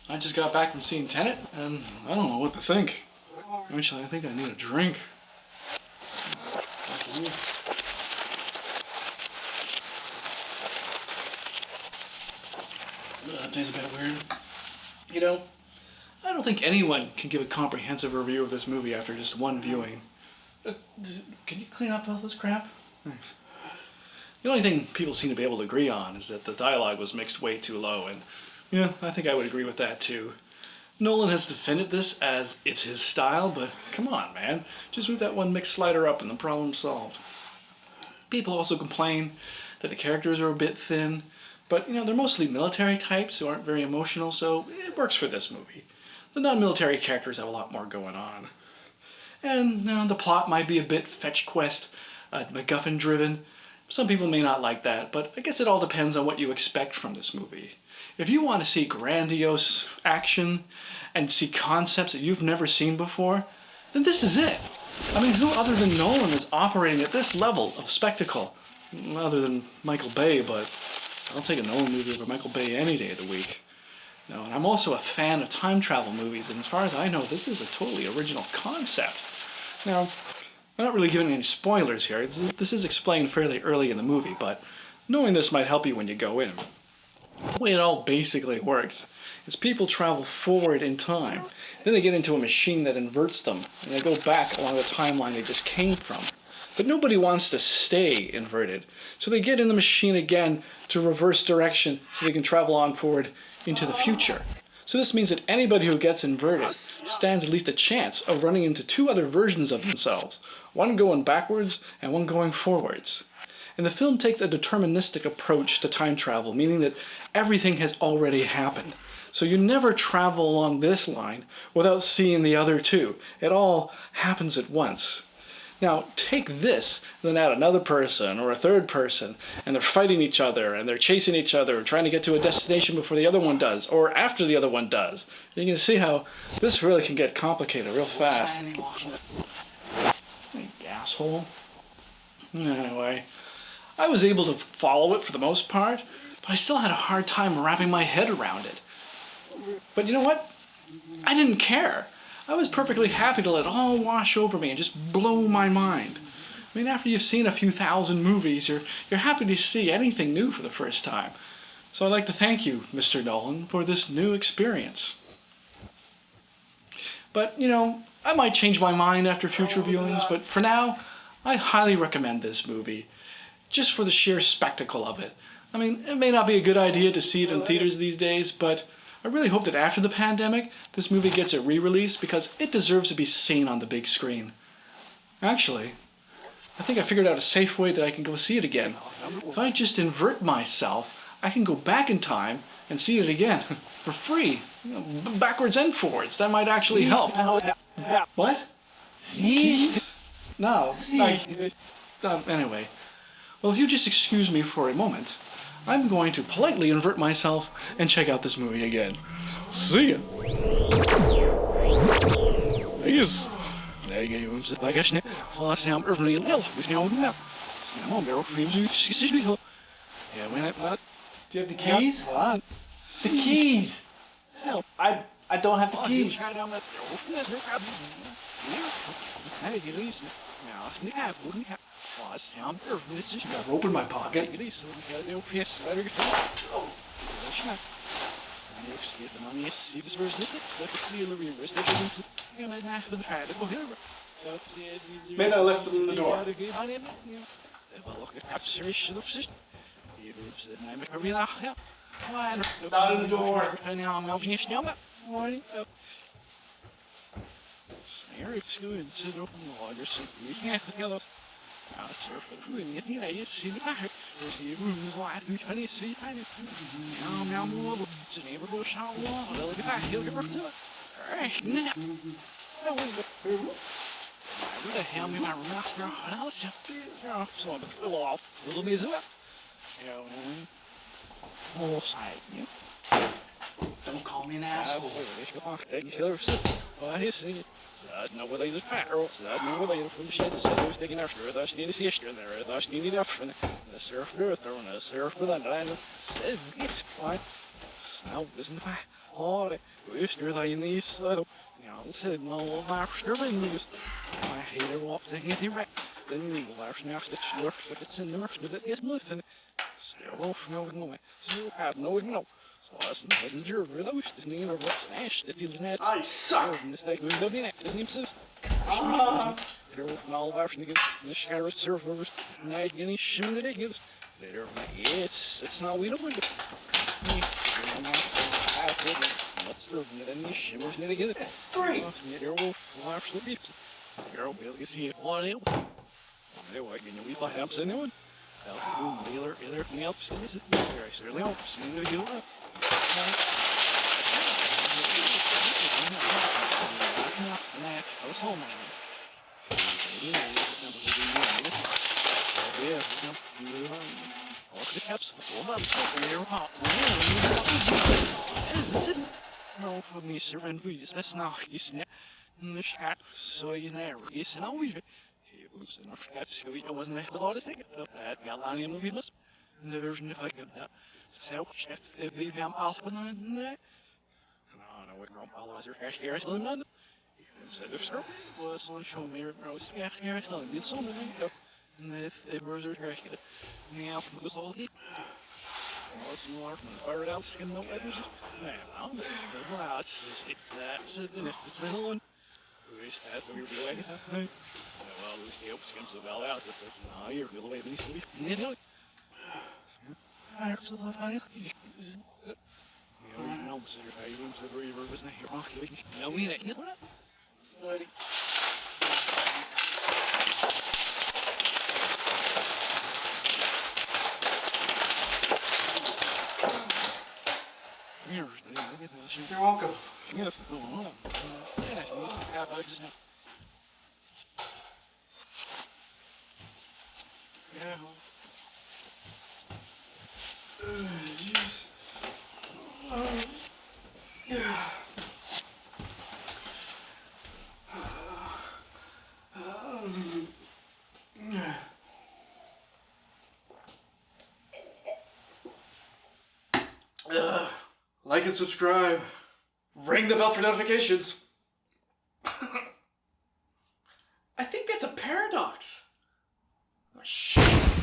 I just got back from seeing Tenet, and I don't know what to think. Actually, I think I need a drink. That tastes a bit weird. You know, I don't think anyone can give a comprehensive review of this movie after just one viewing. Can you clean up all this crap? Thanks. The only thing people seem to be able to agree on is that the dialogue was mixed way too low, and yeah, I think I would agree with that too. Nolan has defended this as it's his style, but come on, man. Just move that one mix slider up and the problem's solved. People also complain that the characters are a bit thin, but they're mostly military types who aren't very emotional, so it works for this movie. The non-military characters have a lot more going on. And the plot might be a bit fetch quest, MacGuffin driven. Some people may not like that, but I guess it all depends on what you expect from this movie. If you want to see grandiose action and see concepts that you've never seen before, then this is it. I mean, who other than Nolan is operating at this level of spectacle? Other than Michael Bay, but I'll take a Nolan movie over Michael Bay any day of the week. And I'm also a fan of time travel movies, and as far as I know, this is a totally original concept. Now, I'm not really giving any spoilers here. This is explained fairly early in the movie, but knowing this might help you when you go in. The way it all basically works is people travel forward in time. Then they get into a machine that inverts them, and they go back along the timeline they just came from. But nobody wants to stay inverted, so they get in the machine again to reverse direction so they can travel on forward into the future. So this means that anybody who gets inverted stands at least a chance of running into two other versions of themselves, one going backwards and one going forwards. And the film takes a deterministic approach to time travel, meaning that everything has already happened. So you never travel along this line without seeing the other two. It all happens at once. Now, take this, then add another person or a third person, and they're fighting each other, and they're chasing each other, trying to get to a destination before the other one does, or after the other one does. You can see how this really can get complicated real fast. You asshole. Anyway, I was able to follow it for the most part, but I still had a hard time wrapping my head around it. But you know what? I didn't care. I was perfectly happy to let it all wash over me and just blow my mind. I mean, after you've seen a few thousand movies, you're happy to see anything new for the first time. So I'd like to thank you, Mr. Nolan, for this new experience. But, I might change my mind after future viewings, but for now, I highly recommend this movie, just for the sheer spectacle of it. I mean, it may not be a good idea to see it in theaters these days, but I really hope that after the pandemic, this movie gets a re-release because it deserves to be seen on the big screen. Actually, I think I figured out a safe way that I can go see it again. If I just invert myself, I can go back in time and see it again for free. Backwards and forwards. That might actually help. What? Keys? No. Anyway. Well, if you just excuse me for a moment, I'm going to politely invert myself and check out this movie again. See ya! Yes. Do you have the keys? What? The keys! I don't have the keys. Got rope in my pocket. Maybe I left them in the door. Not in the door. Don't call me an asshole. har Österländisk då. Ja, sen all världsdömningus. Jag heter upp det inte rätt. Den ligger snart snart but it's in the rest of it is nothing. Still off no no. So have no no. Så det är ju those this name of snash det till net. I suck! Mistake we don't need it. This name says. There from all världsnigen. The shadow servers. Night any shimmer det gives. There it's not we don't want to. Let's do it. And these shimmers need to get it. 3! There will flash the beeps. Zero will see it. One out. Det var ingen vi bara hem sen nu. Alltså eller från hjälp så det är så det är så nu vill jag. Nej, och så man. Och det caps och man så det är hot. No för mig så en vis men snart är snä. Nu ska så är när är så nu oops, and I forgot to show you I wasn't able to say it. That Galanian movie must. The version if I could self chef if we am alpin and no, we don't follow as your hair still none. Said the story was on show me rose. Yeah, here it's not. It's so many. And if it was her hair, the alpin was all heat. Was more from the fire out skin no letters. Man, I'm wow, it's that. And if it's in one. Who's that? We're doing it. Well, who's the open skins of all out? If it's not here, we'll wait and see. You know it. I absolutely fine. You know, so you're hiding, so the river was not here. No, we ain't. You know what? Ready. You're welcome. Yes. Yeah. Jeez. Yeah. Like and subscribe. Ring the bell for notifications. I think that's a paradox. Oh, shit.